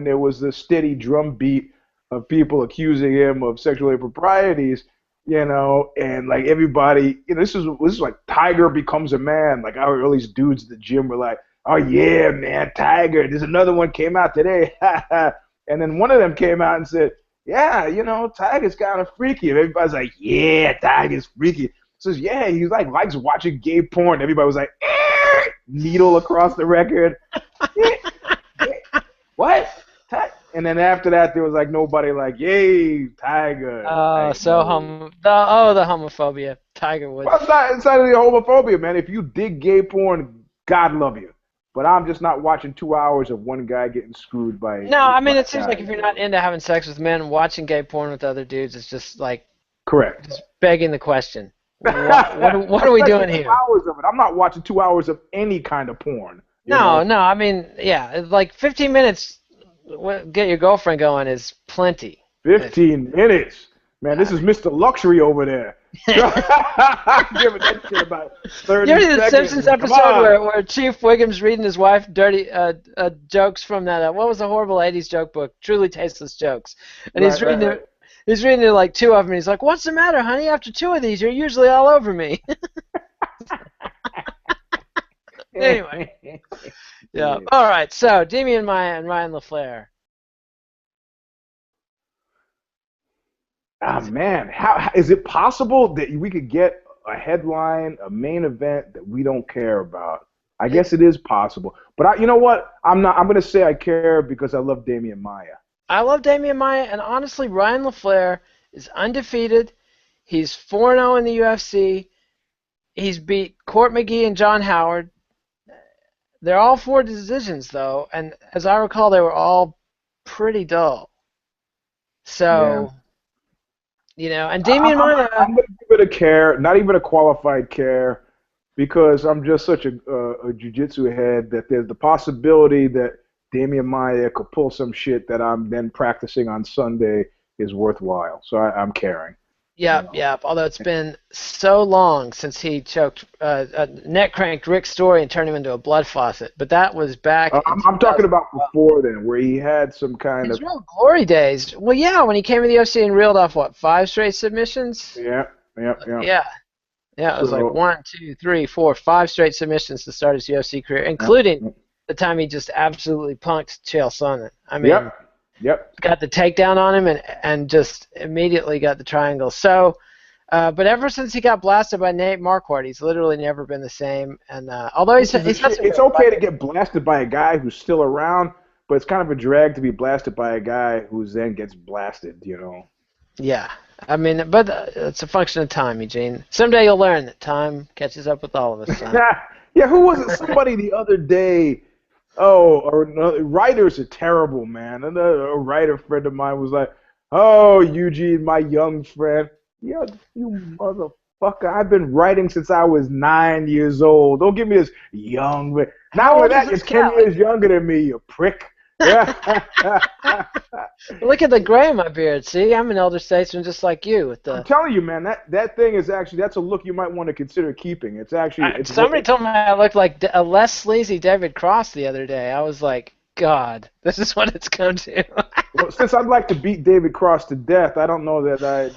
there was the steady drum beat of people accusing him of sexual improprieties, and like everybody, this is like Tiger becomes a man. Like all these dudes at the gym were like, "Oh yeah, man, Tiger. There's another one came out today," And then one of them came out and said, yeah, Tiger's kind of freaky. And everybody's like, yeah, Tiger's freaky. Says, yeah, he likes watching gay porn. Everybody was like, needle across the record. What? And then after that, there was like nobody like, yay, Tiger. Oh, the homophobia. Tiger Woods. Well, it's not the homophobia, man. If you dig gay porn, God love you. But I'm just not watching 2 hours of one guy getting screwed by. No, I mean, it seems like if you're not into having sex with men, watching gay porn with other dudes is just like. Correct. Just begging the question. What are we doing here? 2 hours of it. I'm not watching 2 hours of any kind of porn. No, I mean, yeah, like 15 minutes. Get your girlfriend going is plenty. 15 minutes, man. This is Mr. Luxury over there. Give it that shit about 30 You ever seconds. the Simpsons episode where Chief Wiggum's reading his wife dirty jokes from that? What was the horrible '80s joke book? Truly Tasteless Jokes, and he's reading it. He's reading it like 2 of them. And he's like, "What's the matter, honey? After 2 of these, you're usually all over me." Anyway. Yeah. All right. So, Damian Maia and Ryan LaFlare. Man, how is it possible that we could get a headline, a main event that we don't care about? I guess it is possible. But you know what? I'm going to say I care because I love Damian Maia. I love Damian Maia, and honestly, Ryan LaFlare is undefeated. He's 4-0 in the UFC. He's beat Court McGee and John Howard. They're all 4 decisions, though, and as I recall, they were all pretty dull. So, and Damian Maia... I'm going to give it a care, not even a qualified care, because I'm just such a jiu-jitsu head that there's the possibility that Damian Maia could pull some shit that I'm then practicing on Sunday is worthwhile. So I'm caring. Yep. Although it's been so long since he choked, neck cranked Rick Story and turned him into a blood faucet. But that was back. I'm talking about before then, where he had some kind his of real glory days. Well, yeah, when he came to the UFC and reeled off 5 straight submissions. Yeah. It was like 1, 2, 3, 4, 5 straight submissions to start his UFC career, including the time he just absolutely punked Chael Sonnen. I mean. Yep. Got the takedown on him and just immediately got the triangle. So, but ever since he got blasted by Nate Marquardt, he's literally never been the same. And although it's okay to get blasted by a guy who's still around, but it's kind of a drag to be blasted by a guy who then gets blasted. Yeah, I mean, but it's a function of time, Eugene. Someday you'll learn that time catches up with all of us. Yeah, who was it? Somebody the other day. Writers are terrible, man. And a writer friend of mine was like, "Oh, Eugene, my young friend, you motherfucker! I've been writing since I was 9 years old. Don't give me this young." Now with that, you're 10 years younger than me, you prick. Look at the gray in my beard. See, I'm an elder statesman just like you. I'm telling you, man, that thing is actually, that's a look you might want to consider keeping. It's actually... somebody told me I looked like a less sleazy David Cross the other day. I was like, God, this is what it's come to. Well, since I'd like to beat David Cross to death, I don't know that I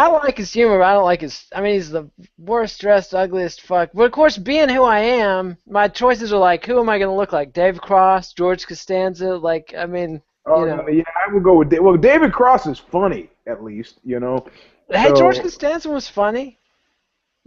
like his humor, but I don't like his... I mean, he's the worst dressed, ugliest fuck. But, of course, being who I am, my choices are like, who am I going to look like? Dave Cross, George Costanza? Like, I mean... No, yeah, I would go with David Cross is funny, at least, Hey, George Costanza was funny.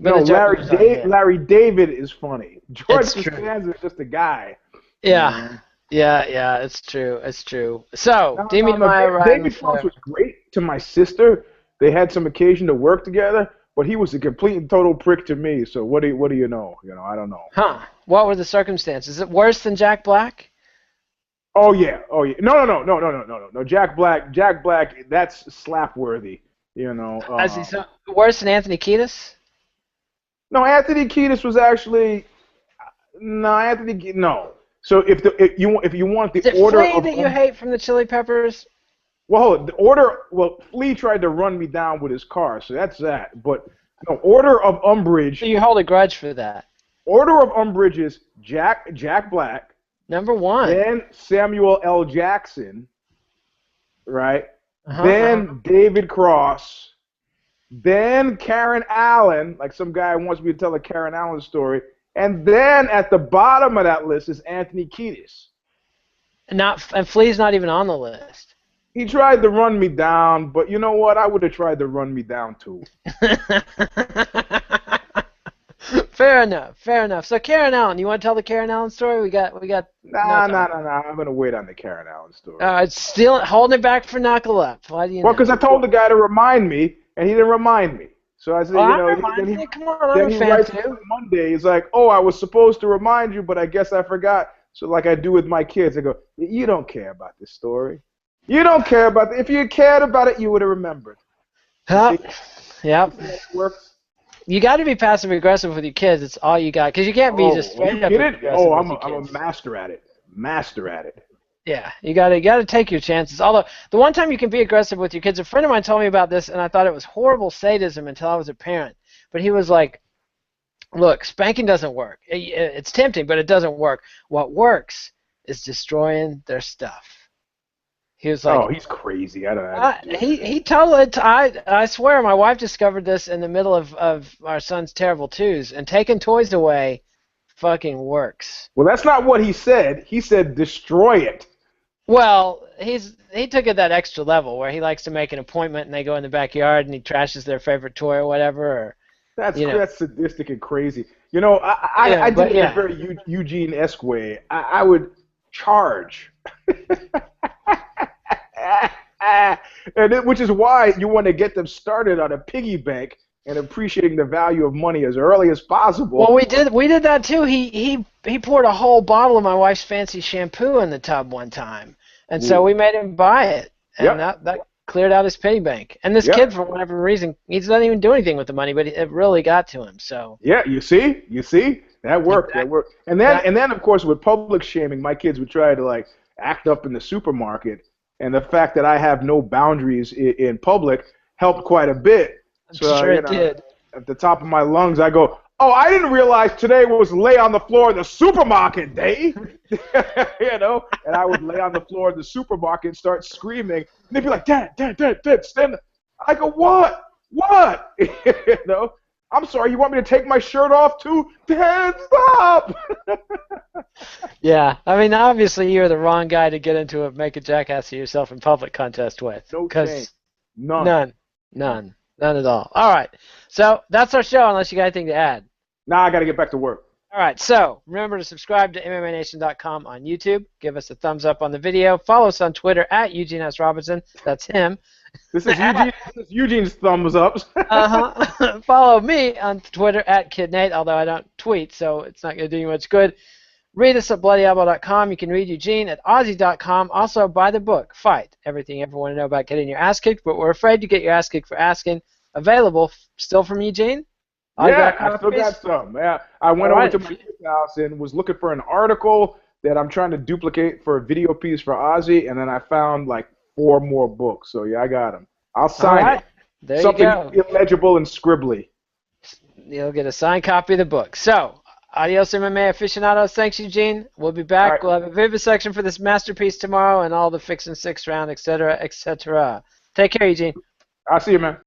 But no, Larry David is funny. George Costanza is just a guy. Yeah. Yeah, it's true. So, Damian Maia, David Cross was great to my sister. They had some occasion to work together, but he was a complete and total prick to me. So what do you know? I don't know. Huh? What were the circumstances? Is it worse than Jack Black? Oh yeah. No. Jack Black, that's slap-worthy. Is he worse than Anthony Kiedis? No, Anthony Kiedis was actually no. So if you want the order Flea that you hate from the Chili Peppers? Well, Flea tried to run me down with his car, so that's that. But no, order of umbrage. So you hold a grudge for that? Order of umbrage is Jack Black. Number 1. Then Samuel L. Jackson, right? Then David Cross. Then Karen Allen, like some guy wants me to tell a Karen Allen story. And then at the bottom of that list is Anthony Kiedis. And Flea's not even on the list. He tried to run me down, but you know what? I would have tried to run me down too. Fair enough. Fair enough. So Karen Allen, you want to tell the Karen Allen story? We got. Nah. I'm gonna wait on the Karen Allen story. It's still holding it back for Knuckle Up. Why do you? Well, because I told the guy to remind me, and he didn't remind me. So I said, Well, you I'm know, reminding you. Come on, I'm then a he fan writes too. on Monday. He's like, oh, I was supposed to remind you, but I guess I forgot. So like I do with my kids, I go, you don't care about this story. You don't care about it. If you cared about it, you would have remembered. Yep. Works. You got to be passive aggressive with your kids. It's all you got, because you can't be just straight up aggressive. Oh, I'm a master at it. Master at it. Yeah, you got to take your chances. Although the one time you can be aggressive with your kids, a friend of mine told me about this, and I thought it was horrible sadism until I was a parent. But he was like, "Look, spanking doesn't work. It's tempting, but it doesn't work. What works is destroying their stuff." He was like, "Oh, he's crazy. I don't know." He told it. I swear, my wife discovered this in the middle of our son's terrible twos, and taking toys away fucking works. Well, that's not what he said. He said destroy it. Well, he took it that extra level where he likes to make an appointment and they go in the backyard and he trashes their favorite toy or whatever. Or, that's sadistic and crazy. You know, I did it in a very Eugene-esque way. I would charge. Which is why you want to get them started on a piggy bank and appreciating the value of money as early as possible. Well, we did that too. He poured a whole bottle of my wife's fancy shampoo in the tub one time, and so we made him buy it, and that cleared out his piggy bank. And this kid, for whatever reason, he doesn't even do anything with the money, but it really got to him. So yeah, you see, that worked. That worked. And then of course with public shaming, my kids would try to like act up in the supermarket. And the fact that I have no boundaries in public helped quite a bit. So, sure it did. At the top of my lungs, I go, oh, I didn't realize today was lay on the floor of the supermarket day. And I would lay on the floor of the supermarket and start screaming. And they'd be like, Dad, stand up. I go, what? I'm sorry, you want me to take my shirt off too? Dad, stop! Yeah, I mean, obviously you're the wrong guy to get into a make a jackass of yourself in public contest with. No shame. None at all. All right, so that's our show, unless you got anything to add. Nah, I got to get back to work. All right, so remember to subscribe to MMANation.com on YouTube. Give us a thumbs up on the video. Follow us on Twitter at Eugene S. Robinson. That's him. This is Eugene's thumbs ups. Follow me on Twitter at KidNate, although I don't tweet, so it's not going to do you much good. Read us at BloodyElbow.com. You can read Eugene at Aussie.com. Also, buy the book, Fight, Everything You Ever Want to Know About Getting Your Ass Kicked, but we're afraid to get your ass kicked for asking. Available still from Eugene? Yeah, I still got some. Yeah, I went over to my kid's house and was looking for an article that I'm trying to duplicate for a video piece for Ozzy, and then I found like 4 more books. So yeah, I got them. I'll sign it. There Something you go. illegible and scribbly. You'll get a signed copy of the book. So, adios MMA aficionados. Thanks, Eugene. We'll be back. Right. We'll have a vivisection for this masterpiece tomorrow and all the fixin' 6th round, etc., etc. Take care, Eugene. I'll see you, man.